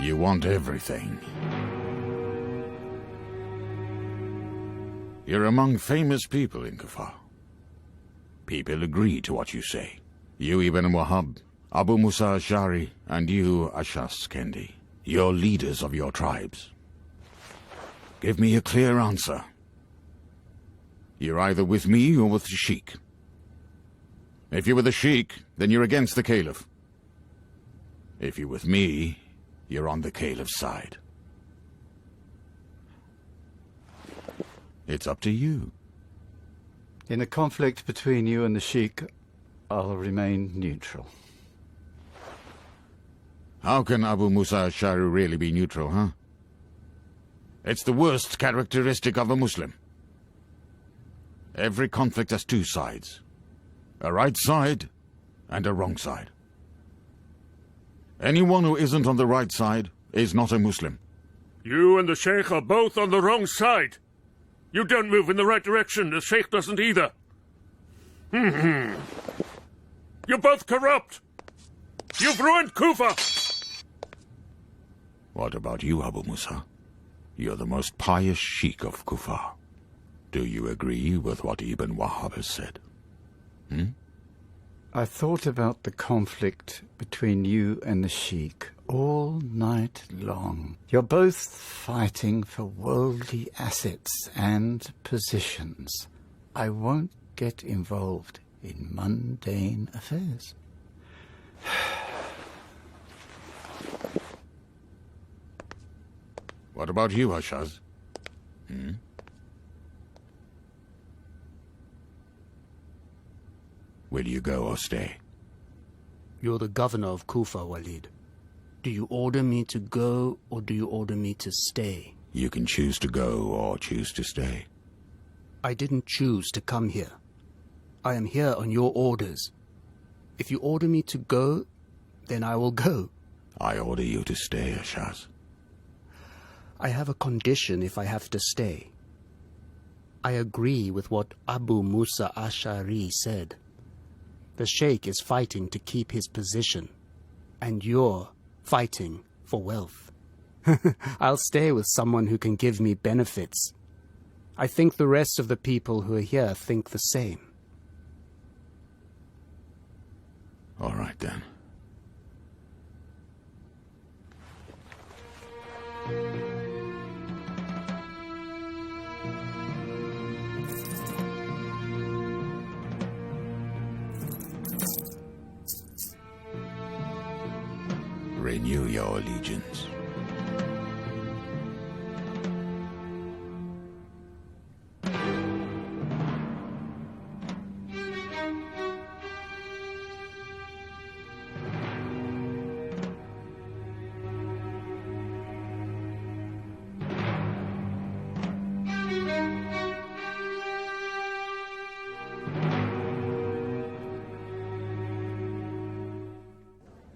You want everything. You're among famous people in Kufa. People agree to what you say. You Ibn Wahab, Abu Musa Ash'ari, and you Ashas Kendi. You're leaders of your tribes. Give me a clear answer. You're either with me or with the Sheikh. If you're with the Sheikh, then you're against the Caliph. If you're with me, you're on the Caliph's side. It's up to you. In a conflict between you and the Sheikh, I'll remain neutral. How can Abu Musa Ash'ari really be neutral, huh? It's the worst characteristic of a Muslim. Every conflict has two sides. A right side and a wrong side. Anyone who isn't on the right side is not a Muslim. You and the Sheikh are both on the wrong side. You don't move in the right direction, the Sheikh doesn't either. You're both corrupt. You've ruined Kufa. What about you, Abu Musa? You're the most pious Sheikh of Kufa. Do you agree with what Ibn Wahab has said? I thought about the conflict between you and the Sheikh all night long. You're both fighting for worldly assets and positions. I won't get involved in mundane affairs. What about you, Ashaz? Will you go or stay? You're the governor of Kufa, Waleed. Do you order me to go, or do you order me to stay? You can choose to go or choose to stay. I didn't choose to come here. I am here on your orders. If you order me to go, then I will go. I order you to stay, Ashaz. I have a condition if I have to stay. I agree with what Abu Musa Ash'ari said. The Sheikh is fighting to keep his position, and you're fighting for wealth. I'll stay with someone who can give me benefits. I think the rest of the people who are here think the same. All right, then. Renew your allegiance.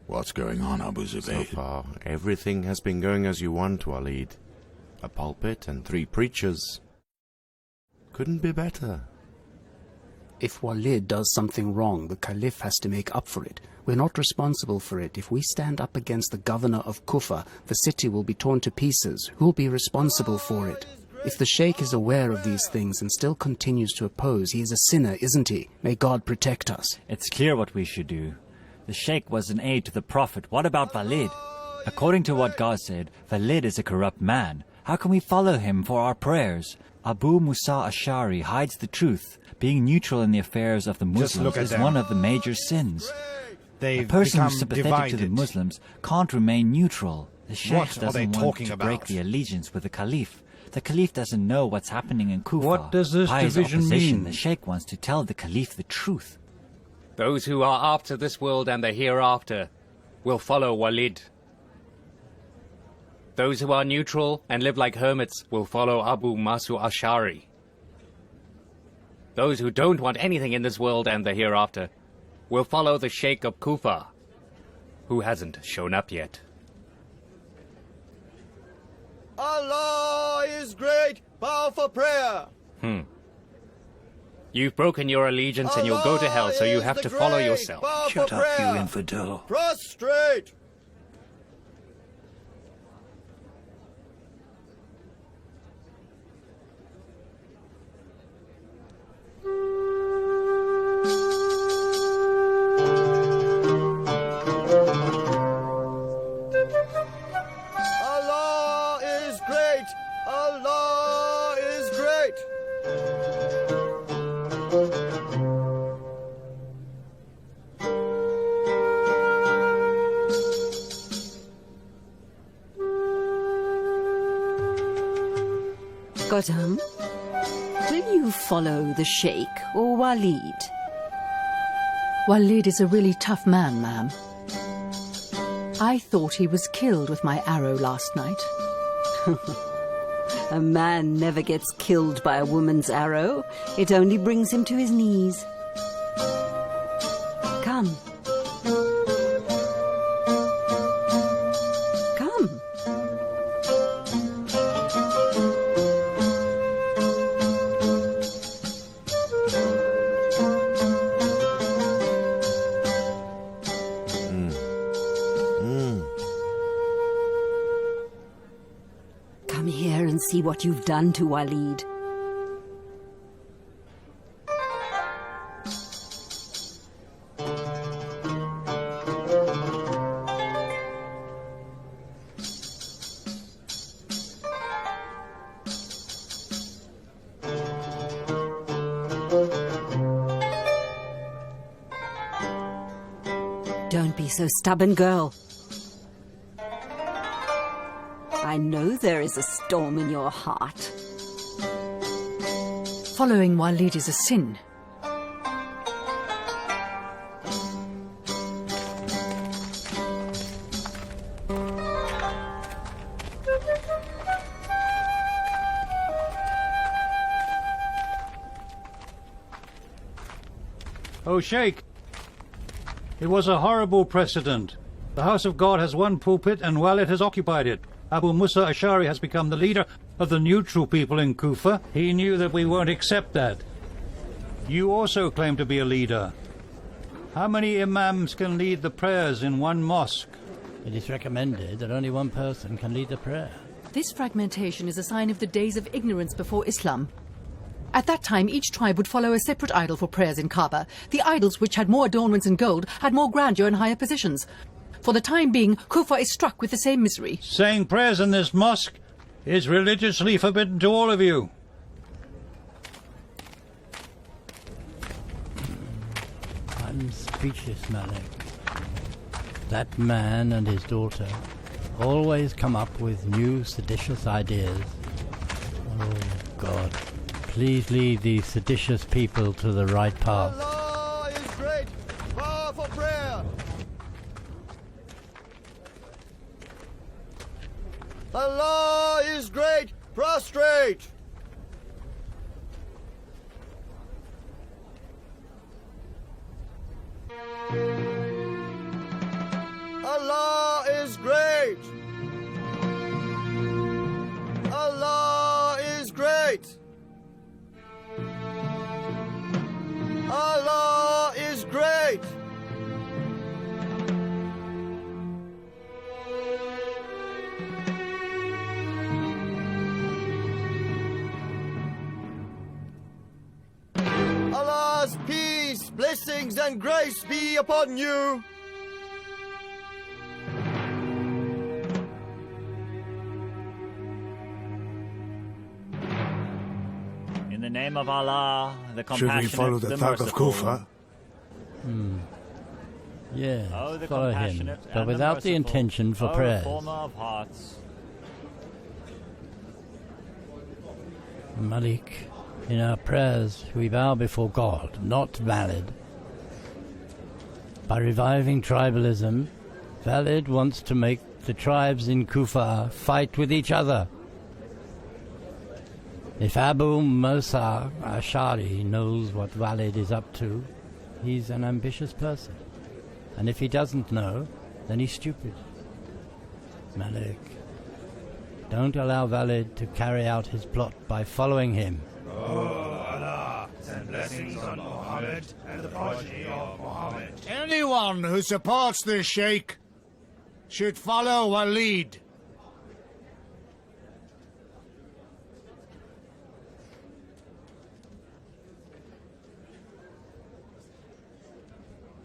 What's going on, Abu Zubayr? So far, everything has been going as you want, Waleed. A pulpit and 3 preachers. Couldn't be better. If Waleed does something wrong, the Caliph has to make up for it. We're not responsible for it. If we stand up against the governor of Kufa, the city will be torn to pieces. Who'll be responsible for it? If the Sheikh is aware of these things and still continues to oppose, he is a sinner, isn't he? May God protect us. It's clear what we should do. The Sheikh was an aid to the Prophet. What about Waleed? According to what God said, Waleed is a corrupt man. How can we follow him for our prayers? Abu Musa Ash'ari hides the truth. Being neutral in the affairs of the Muslims is one of the major sins. A person who's sympathetic to the Muslims can't remain neutral. The Sheikh doesn't want to break the allegiance with the Caliph. The Caliph doesn't know what's happening in Kufa. What does this By his division opposition, mean? the Sheikh wants to tell the Caliph the truth. Those who are after this world and the hereafter will follow Waleed. Those who are neutral and live like hermits will follow Abu Musa Ash'ari. Those who don't want anything in this world and the hereafter will follow the Sheikh of Kufa, who hasn't shown up yet. Allah is great, powerful prayer. You've broken your allegiance and you'll go to hell, so you have to follow yourself. Shut up, you infidel. Prostrate. Allah is great. Allah is great. Godam, will you follow the Sheikh or Waleed? Waleed is a really tough man, ma'am. I thought he was killed with my arrow last night. A man never gets killed by a woman's arrow. It only brings him to his knees. Come. Come. Come here and see what you've done to Waleed. Don't be so stubborn, girl. I know there is a storm in your heart. Following Waleed is a sin. Oh, Sheikh, it was a horrible precedent. The house of God has one pulpit and Waleed has occupied it. Abu Musa Ash'ari has become the leader of the neutral people in Kufa. He knew that we won't accept that. You also claim to be a leader. How many imams can lead the prayers in one mosque? It is recommended that only one person can lead the prayer. This fragmentation is a sign of the days of ignorance before Islam. At that time, each tribe would follow a separate idol for prayers in Kaaba. The idols, which had more adornments and gold, had more grandeur and higher positions. For the time being, Kufa is struck with the same misery. Saying prayers in this mosque is religiously forbidden to all of you. I'm speechless, Malik. That man and his daughter always come up with new seditious ideas. Oh, God, please lead these seditious people to the right path. Allah is great. Powerful prayer. Allah is great. Prostrate. Allah is great. Allah is great. Allah is great. Allah's peace, blessings and grace be upon you. In the name of Allah, the Should compassionate, we follow the thug of merciful. Kufa? Yes, Oh, the follow him, compassionate but and without the merciful. intention for Oh, prayers. reformer of hearts. Malik, in our prayers we bow before God, not Waleed. By reviving tribalism, Waleed wants to make the tribes in Kufa fight with each other. If Abu Musa Ash'ari knows what Waleed is up to, he's an ambitious person. And if he doesn't know, then he's stupid. Malik, don't allow Waleed to carry out his plot by following him. Oh, Allah, send blessings on Muhammad and the progeny of Muhammad. Anyone who supports this Sheikh should follow Waleed.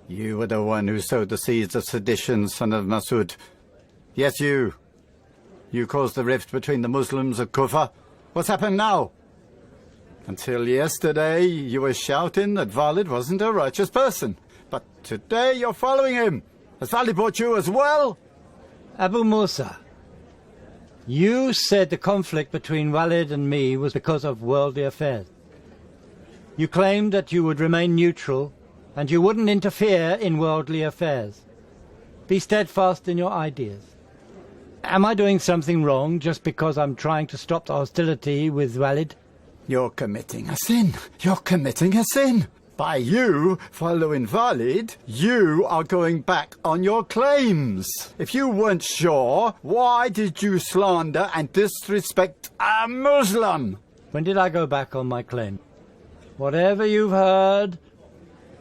You were the one who sowed the seeds of sedition, son of Masud. Yes, you. You caused the rift between the Muslims of Kufa. What's happened now? Until yesterday, you were shouting that Waleed wasn't a righteous person. But today, you're following him. Has Waleed brought you as well? Abu Musa, you said the conflict between Waleed and me was because of worldly affairs. You claimed that you would remain neutral and you wouldn't interfere in worldly affairs. Be steadfast in your ideas. Am I doing something wrong just because I'm trying to stop the hostility with Waleed? You're committing a sin. You're committing a sin. By you following Waleed, you are going back on your claims. If you weren't sure, why did you slander and disrespect a Muslim? When did I go back on my claim? Whatever you've heard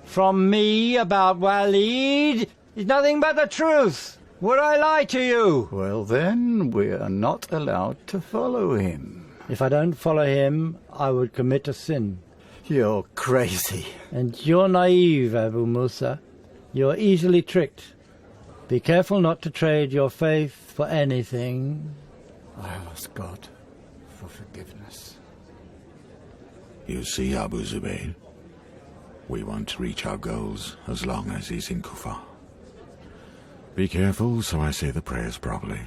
from me about Waleed is nothing but the truth. Would I lie to you? Well then, we're not allowed to follow him. If I don't follow him, I would commit a sin. You're crazy. And you're naive, Abu Musa. You're easily tricked. Be careful not to trade your faith for anything. I ask God for forgiveness. You see, Abu Zubayr, we want to reach our goals as long as he's in Kufa. Be careful so I say the prayers properly.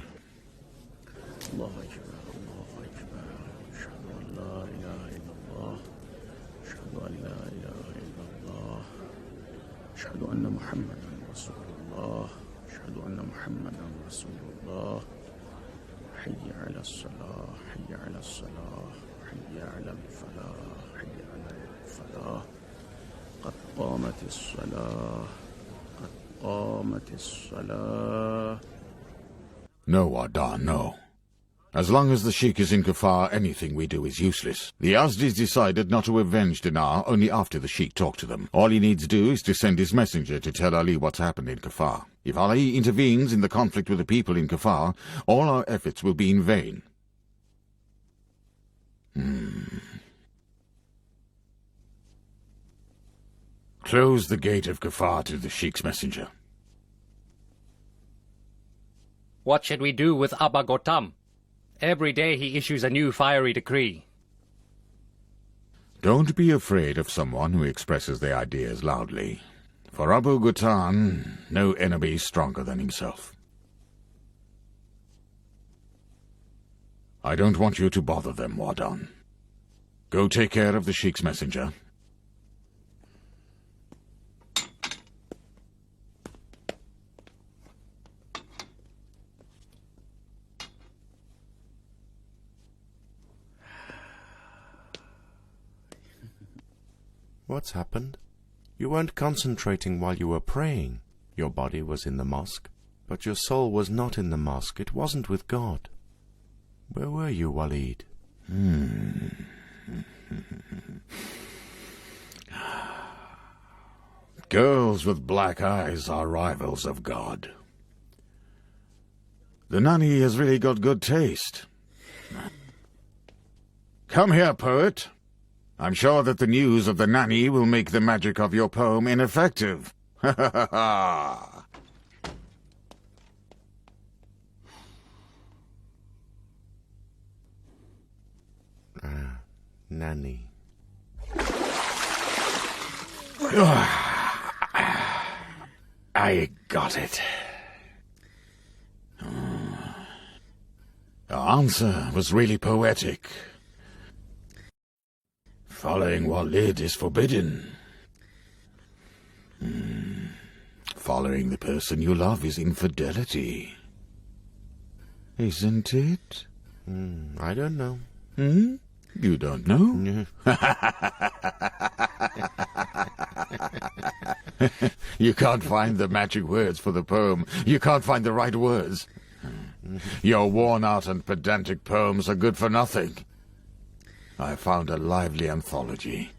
أشهد أن محمدا رسول الله أشهد أن محمدا رسول الله حي على الصلاة حي على الصلاة حي على الفلاح حي على الفلاح قد قامت الصلاة قد قامت الصلاة. No, Adar, no. As long as the Sheikh is in Kufar, anything we do is useless. The Yazdis decided not to avenge Dinar only after the Sheikh talked to them. All he needs to do is to send his messenger to tell Ali what's happened in Kufar. If Ali intervenes in the conflict with the people in Kufar, all our efforts will be in vain. Close the gate of Kufar to the Sheikh's messenger. What should we do with Abba Gautam? Every day he issues a new fiery decree. Don't be afraid of someone who expresses their ideas loudly. For Abu Gautam, no enemy is stronger than himself. I don't want you to bother them, Wardan. Go take care of the Sheikh's messenger. What's happened? You weren't concentrating while you were praying. Your body was in the mosque, but your soul was not in the mosque. It wasn't with God. Where were you, Waleed? Girls with black eyes are rivals of God. The nanny has really got good taste. Come here, poet. I'm sure that the news of the nanny will make the magic of your poem ineffective. Ha ha ha ha! Nanny. I got it. Your answer was really poetic. Following Waleed is forbidden. Following the person you love is infidelity. Isn't it? I don't know. You don't know? You can't find the magic words for the poem. You can't find the right words. Your worn-out and pedantic poems are good for nothing. I found a lively anthology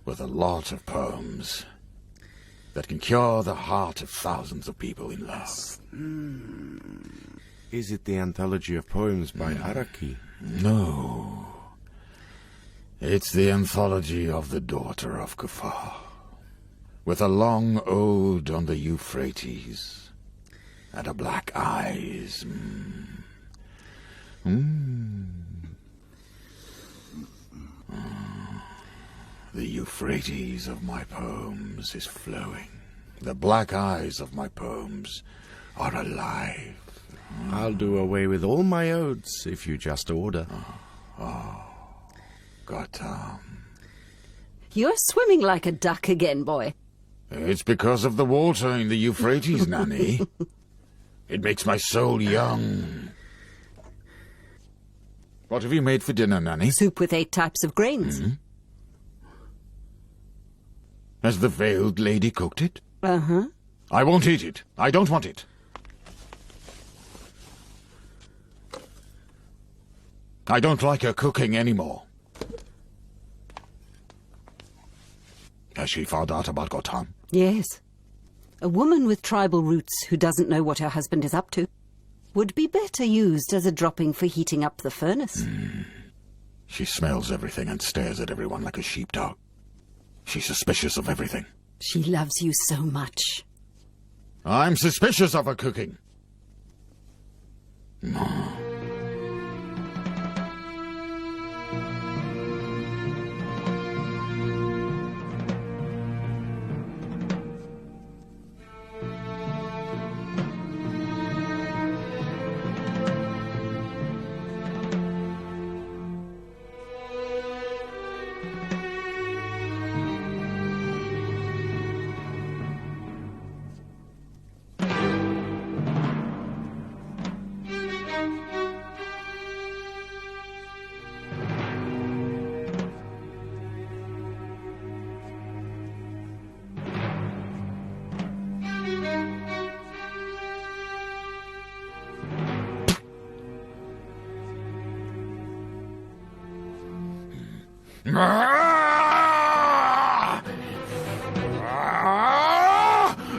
with a lot of poems that can cure the heart of thousands of people in love. Is it the anthology of poems by Araki? No. It's the anthology of the daughter of Kufar, with a long ode on the Euphrates and a black eyes. The Euphrates of my poems is flowing. The black eyes of my poems are alive. I'll do away with all my odes if you just order. Gautam. You're swimming like a duck again, boy. It's because of the water in the Euphrates, Nanny. It makes my soul young. What have you made for dinner, Nanny? Soup with 8 types of grains. Has the veiled lady cooked it? Uh-huh. I won't eat it. I don't want it. I don't like her cooking anymore. Has she found out about Gautam? Yes. A woman with tribal roots who doesn't know what her husband is up to would be better used as a dropping for heating up the furnace. She smells everything and stares at everyone like a sheepdog. She's suspicious of everything. She loves you so much. I'm suspicious of her cooking.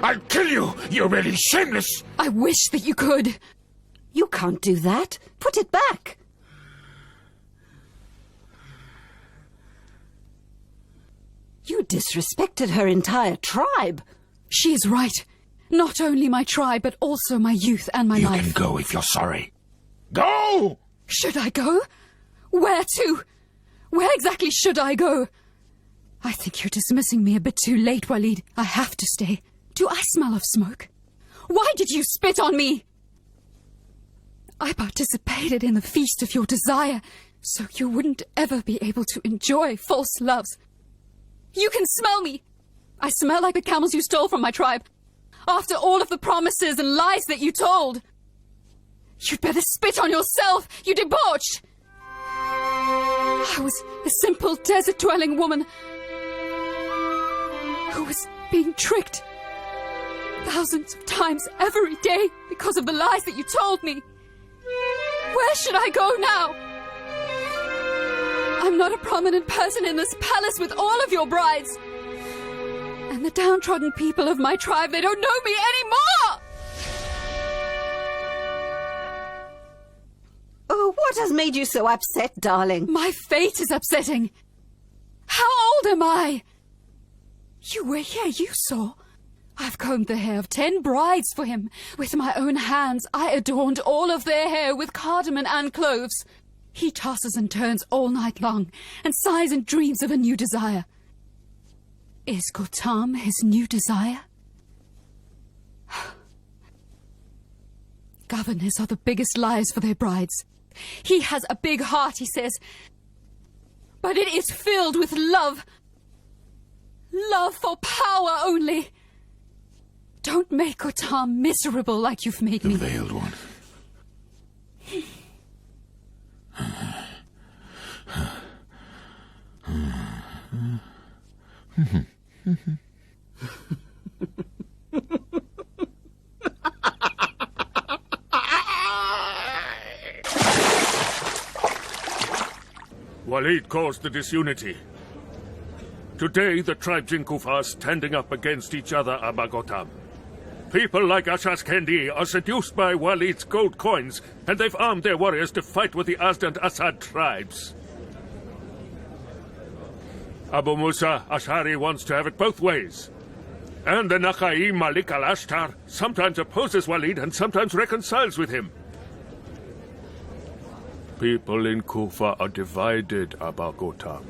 I'll kill you, you really shameless! I wish that you could. You can't do that. Put it back. You disrespected her entire tribe. She is right. Not only my tribe, but also my youth and my life. You can go if you're sorry. Go! Should I go? Where to? Where exactly should I go? I think you're dismissing me a bit too late, Waleed. I have to stay. Do I smell of smoke? Why did you spit on me? I participated in the feast of your desire, so you wouldn't ever be able to enjoy false loves. You can smell me. I smell like the camels you stole from my tribe. After all of the promises and lies that you told. You'd better spit on yourself, you debauched! I was a simple desert-dwelling woman who was being tricked thousands of times every day because of the lies that you told me. Where should I go now? I'm not a prominent person in this palace with all of your brides. And the downtrodden people of my tribe, they don't know me anymore! Oh, what has made you so upset, darling? My fate is upsetting. How old am I? You were here, you saw. I've combed the hair of 10 brides for him. With my own hands, I adorned all of their hair with cardamom and cloves. He tosses and turns all night long, and sighs and dreams of a new desire. Is Gautam his new desire? Governors are the biggest liars for their brides. He has a big heart, he says, but it is filled with love. Love for power only. Don't make Gautam miserable like you've made me. The Veiled One. Waleed caused the disunity. Today, the tribes in Kufa are standing up against each other about Gautam. People like Ashas Kendi are seduced by Waleed's gold coins, and they've armed their warriors to fight with the Azd and Asad tribes. Abu Musa Ash'ari wants to have it both ways. And the Nakhai Malik al-Ashtar sometimes opposes Waleed and sometimes reconciles with him. People in Kufa are divided about Gautam.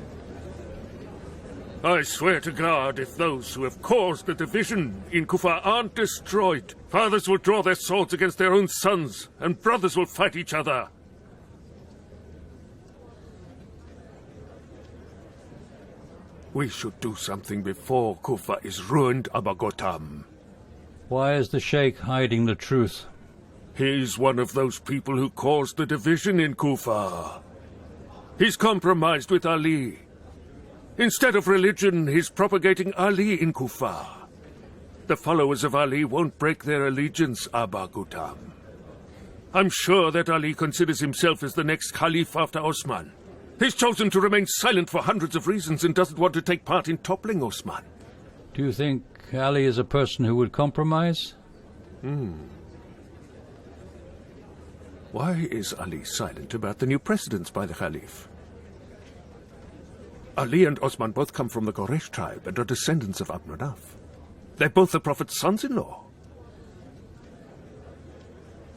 I swear to God, if those who have caused the division in Kufa aren't destroyed, fathers will draw their swords against their own sons, and brothers will fight each other. We should do something before Kufa is ruined about Gautam. Why is the Sheikh hiding the truth? He's one of those people who caused the division in Kufa. He's compromised with Ali. Instead of religion, he's propagating Ali in Kufa. The followers of Ali won't break their allegiance, Aba Gautam. I'm sure that Ali considers himself as the next Caliph after Osman. He's chosen to remain silent for hundreds of reasons and doesn't want to take part in toppling Osman. Do you think Ali is a person who would compromise? Why is Ali silent about the new precedents by the Caliph? Ali and Osman both come from the Quraysh tribe and are descendants of Abd Manaf. They're both the Prophet's sons-in-law.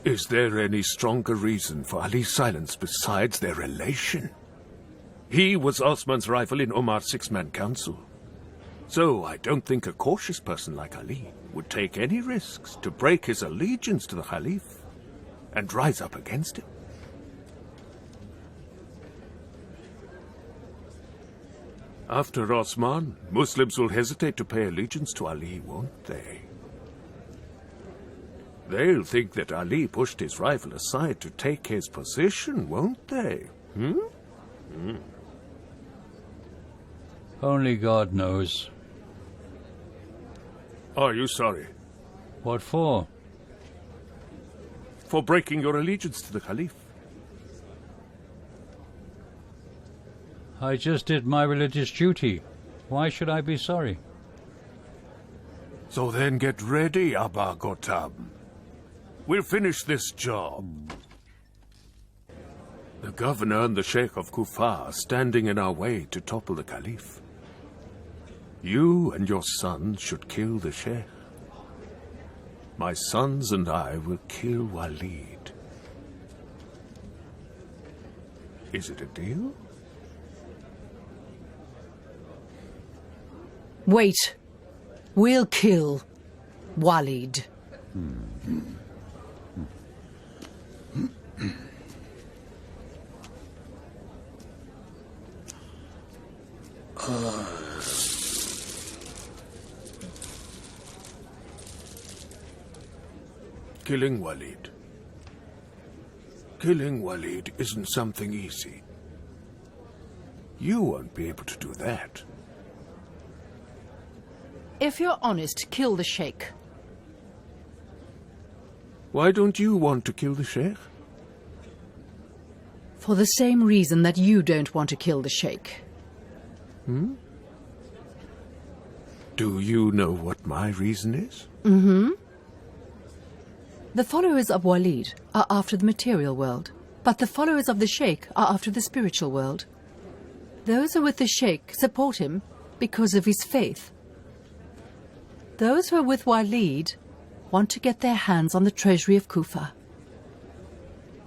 Is there any stronger reason for Ali's silence besides their relation? He was Osman's rival in Omar's six-man council. So I don't think a cautious person like Ali would take any risks to break his allegiance to the Caliph and rise up against him. After Osman, Muslims will hesitate to pay allegiance to Ali, won't they? They'll think that Ali pushed his rival aside to take his position, won't they? Only God knows. Are you sorry? What for? For breaking your allegiance to the Caliph. I just did my religious duty. Why should I be sorry? So then get ready, Abba Gotam. We'll finish this job. The governor and the Sheikh of Kufa are standing in our way to topple the Caliph. You and your son should kill the Sheikh. My sons and I will kill Waleed. Is it a deal? Wait. We'll kill Waleed. Killing Waleed. Killing Waleed isn't something easy. You won't be able to do that. If you're honest, kill the Sheikh. Why don't you want to kill the Sheikh? For the same reason that you don't want to kill the Sheikh. Do you know what my reason is? The followers of Waleed are after the material world, but the followers of the Sheikh are after the spiritual world. Those who are with the Sheikh support him because of his faith. Those who are with Waleed want to get their hands on the treasury of Kufa.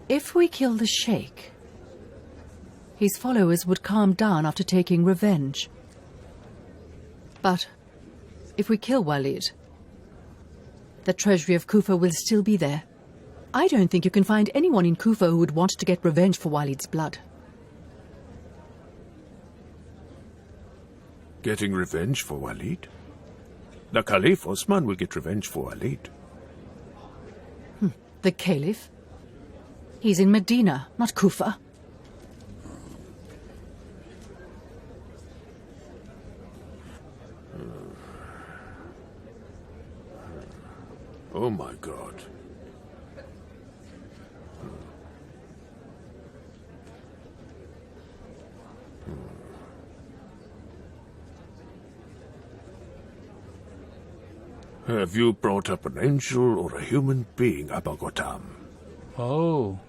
If we kill the Sheikh, his followers would calm down after taking revenge. But if we kill Waleed, the treasury of Kufa will still be there. I don't think you can find anyone in Kufa who would want to get revenge for Waleed's blood. Getting revenge for Waleed? The Caliph Osman will get revenge for Waleed. The Caliph? He's in Medina, not Kufa. Oh my God. Have you brought up an angel or a human being, Abba Gotam? Oh.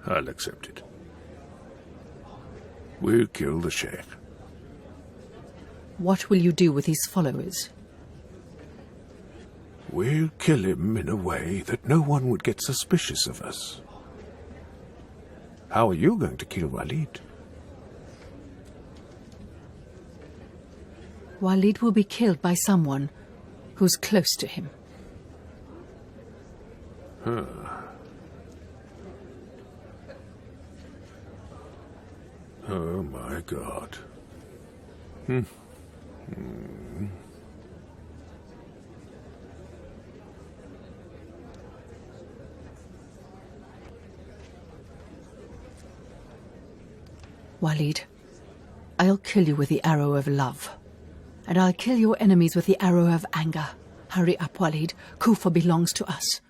I'll accept it. We'll kill the Sheikh. What will you do with his followers? We'll kill him in a way that no one would get suspicious of us. How are you going to kill Waleed? Waleed will be killed by someone who's close to him. Oh my God. Waleed, I'll kill you with the arrow of love. And I'll kill your enemies with the arrow of anger. Hurry up, Waleed. Kufa belongs to us.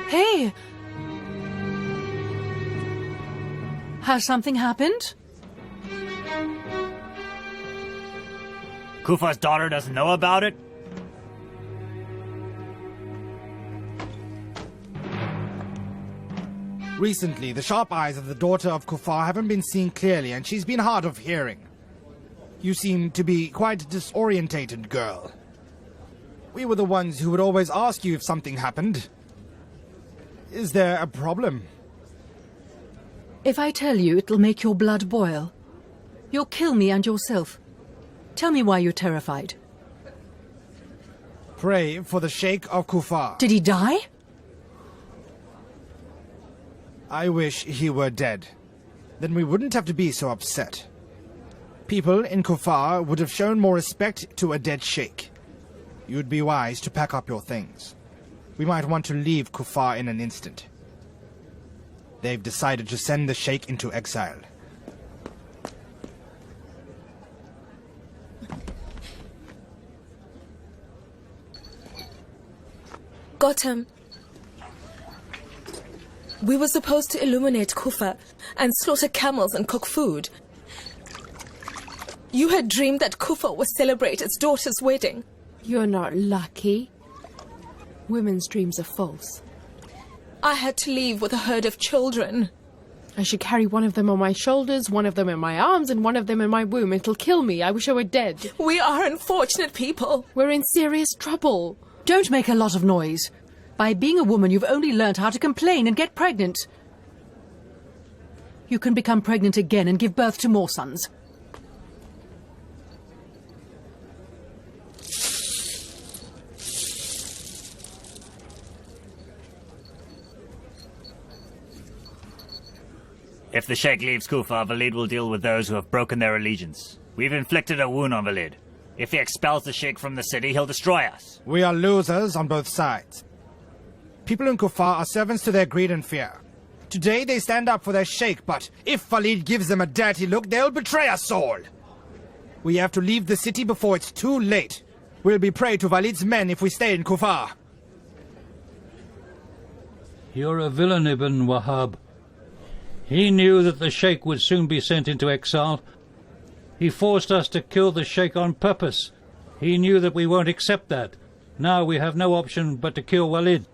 Hey! Has something happened? Kufa's daughter doesn't know about it? Recently, the sharp eyes of the daughter of Kufa haven't been seeing clearly, and she's been hard of hearing. You seem to be quite disorientated, girl. We were the ones who would always ask you if something happened. Is there a problem? If I tell you, it'll make your blood boil. You'll kill me and yourself. Tell me why you're terrified. Pray for the Sheikh of Kufar. Did he die? I wish he were dead. Then we wouldn't have to be so upset. People in Kufar would have shown more respect to a dead sheikh. You'd be wise to pack up your things. We might want to leave Kufar in an instant. They've decided to send the sheikh into exile. Gotham. We were supposed to illuminate Kufa and slaughter camels and cook food. You had dreamed that Kufa would celebrate its daughter's wedding. You're not lucky. Women's dreams are false. I had to leave with a herd of children. I should carry one of them on my shoulders, one of them in my arms, and one of them in my womb. It'll kill me. I wish I were dead. We are unfortunate people. We're in serious trouble. Don't make a lot of noise. By being a woman, you've only learned how to complain and get pregnant. You can become pregnant again and give birth to more sons. If the Sheikh leaves Kufa, Waleed will deal with those who have broken their allegiance. We've inflicted a wound on Waleed. If he expels the Sheikh from the city, he'll destroy us. We are losers on both sides. People in Kufar are servants to their greed and fear. Today they stand up for their sheikh, but if Waleed gives them a dirty look, they'll betray us all. We have to leave the city before it's too late. We'll be prey to Waleed's men if we stay in Kufar. You're a villain, Ibn Wahab. He knew that the Sheikh would soon be sent into exile. He forced us to kill the Sheikh on purpose. He knew that we won't accept that. Now we have no option but to kill Waleed.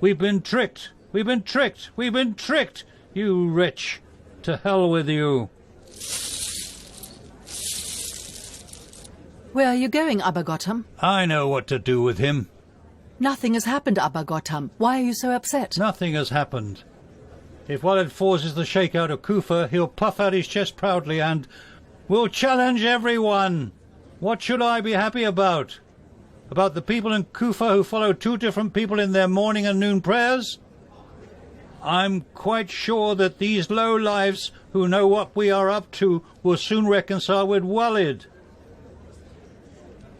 We've been tricked. We've been tricked. We've been tricked. You wretch. To hell with you. Where are you going, Abba Gotham? I know what to do with him. Nothing has happened, Abba Gotham. Why are you so upset? Nothing has happened. If Waleed forces the Sheikh out of Kufa, he'll puff out his chest proudly and will challenge everyone. What should I be happy about? About the people in Kufa who follow two different people in their morning and noon prayers? I'm quite sure that these low-lives who know what we are up to will soon reconcile with Waleed.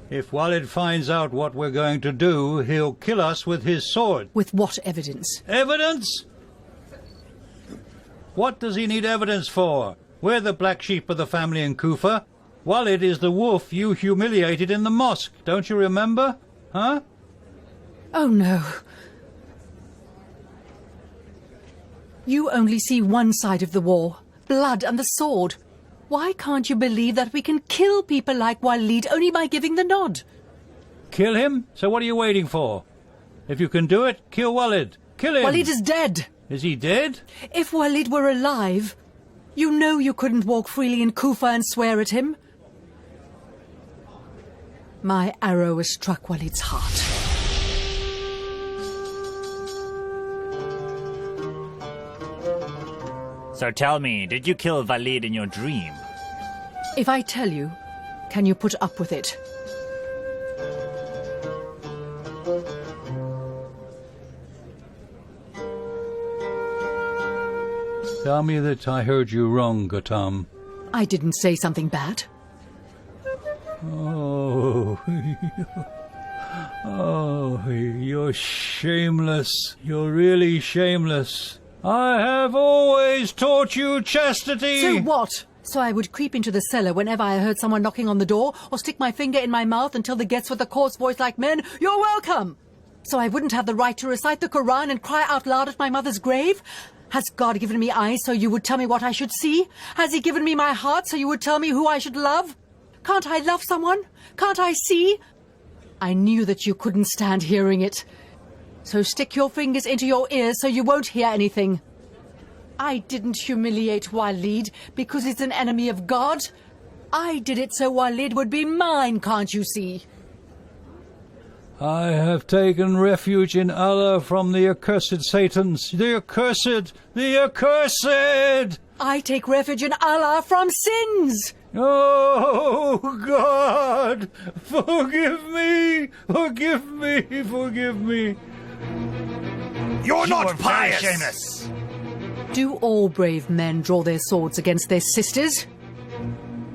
If Waleed finds out what we're going to do, he'll kill us with his sword. With what evidence? Evidence? What does he need evidence for? We're the black sheep of the family in Kufa. Waleed is the wolf you humiliated in the mosque. Don't you remember? Huh? Oh, no. You only see one side of the war. Blood and the sword. Why can't you believe that we can kill people like Waleed only by giving the nod? Kill him? So what are you waiting for? If you can do it, kill Waleed. Kill him. Waleed is dead. Is he dead? If Waleed were alive, you know you couldn't walk freely in Kufa and swear at him. My arrow has struck Waleed's heart. So tell me, did you kill Waleed in your dream? If I tell you, can you put up with it? Tell me that I heard you wrong, Gotham. I didn't say something bad. Oh, oh, you're shameless. You're really shameless. I have always taught you chastity. So what? So I would creep into the cellar whenever I heard someone knocking on the door, or stick my finger in my mouth until the guests with a coarse voice like men, "You're welcome!" So I wouldn't have the right to recite the Quran and cry out loud at my mother's grave? Has God given me eyes so you would tell me what I should see? Has he given me my heart so you would tell me who I should love? Can't I love someone? Can't I see? I knew that you couldn't stand hearing it. So stick your fingers into your ears so you won't hear anything. I didn't humiliate Waleed because he's an enemy of God. I did it so Waleed would be mine, can't you see? I have taken refuge in Allah from the accursed Satans. The accursed! The accursed! I take refuge in Allah from sins! Oh, God! Forgive me! Forgive me! Forgive me! You're not pious, Seamus! Do all brave men draw their swords against their sisters?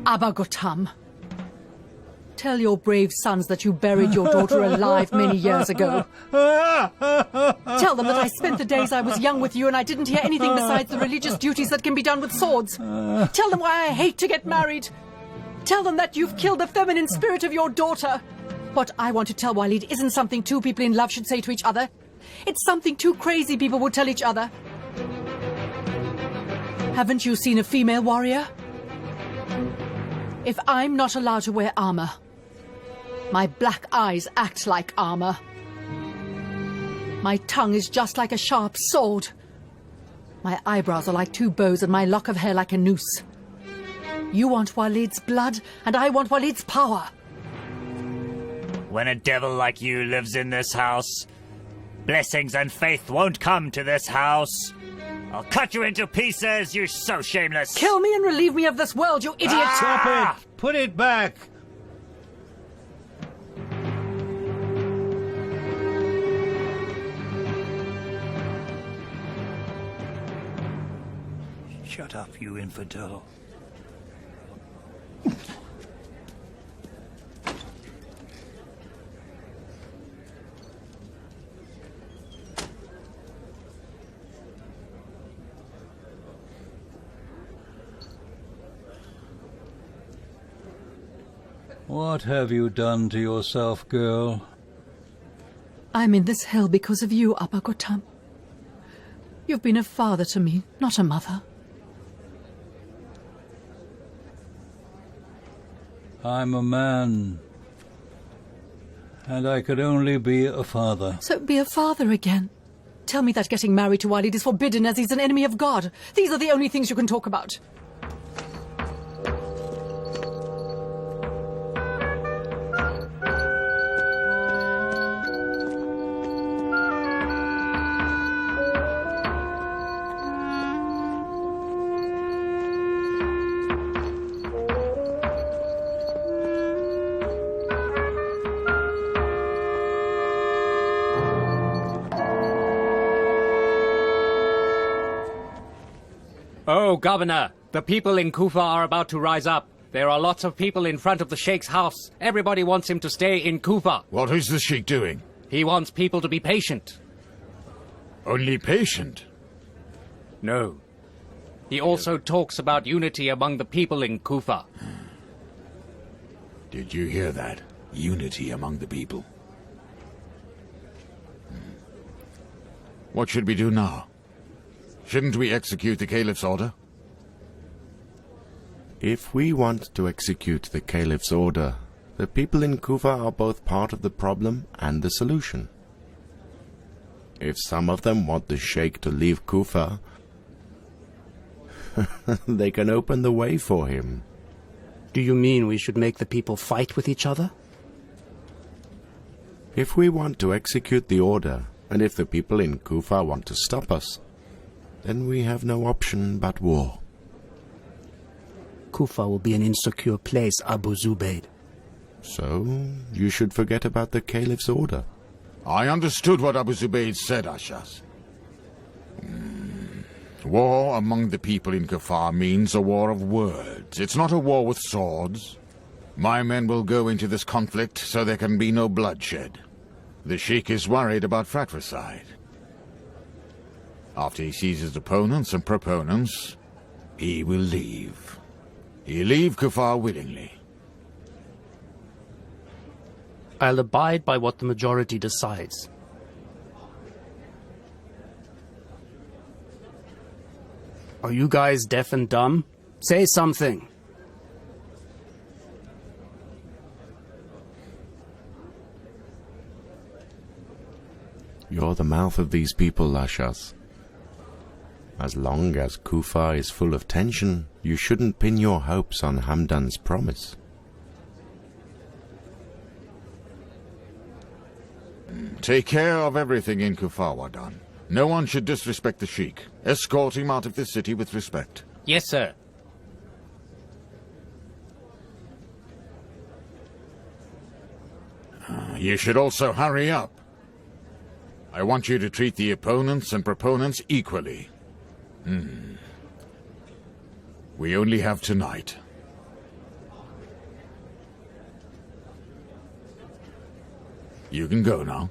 Abba Gautam, tell your brave sons that you buried your daughter alive many years ago. Tell them that I spent the days I was young with you and I didn't hear anything besides the religious duties that can be done with swords. Tell them why I hate to get married. Tell them that you've killed the feminine spirit of your daughter. What I want to tell Waleed isn't something two people in love should say to each other. It's something two crazy people would tell each other. Haven't you seen a female warrior? If I'm not allowed to wear armor, my black eyes act like armor. My tongue is just like a sharp sword. My eyebrows are like two bows and my lock of hair like a noose. You want Waleed's blood, and I want Waleed's power. When a devil like you lives in this house, blessings and faith won't come to this house. I'll cut you into pieces, you're so shameless. Kill me and relieve me of this world, you idiot! Stop it! Put it back! Shut up, you infidel. What have you done to yourself, girl? I'm in this hell because of you, Abba Gautam. You've been a father to me, not a mother. I'm a man, and I could only be a father. So be a father again. Tell me that getting married to Waleed is forbidden as he's an enemy of God. These are the only things you can talk about. Oh, Governor, the people in Kufa are about to rise up. There are lots of people in front of the Sheikh's house. Everybody wants him to stay in Kufa. What is the Sheikh doing? He wants people to be patient. Only patient? No. He also talks about unity among the people in Kufa. Did you hear that? Unity among the people. What should we do now? Shouldn't we execute the Caliph's order? If we want to execute the Caliph's order, the people in Kufa are both part of the problem and the solution. If some of them want the Sheikh to leave Kufa, they can open the way for him. Do you mean we should make the people fight with each other? If we want to execute the order, and if the people in Kufa want to stop us, then we have no option but war. Kufa will be an insecure place, Abu Zubayr. So, you should forget about the Caliph's order. I understood what Abu Zubayr said, Ashas. War among the people in Kufar means a war of words. It's not a war with swords. My men will go into this conflict so there can be no bloodshed. The Sheikh is worried about fratricide. After he sees his opponents and proponents, he will leave. He'll leave Kufar willingly. I'll abide by what the majority decides. Are you guys deaf and dumb? Say something. You're the mouth of these people, Ashas. As long as Kufa is full of tension, you shouldn't pin your hopes on Hamdan's promise. Take care of everything in Kufa, Wadan. No one should disrespect the Sheikh. Escort him out of the city with respect. Yes, sir. You should also hurry up. I want you to treat the opponents and proponents equally. We only have tonight. You can go now.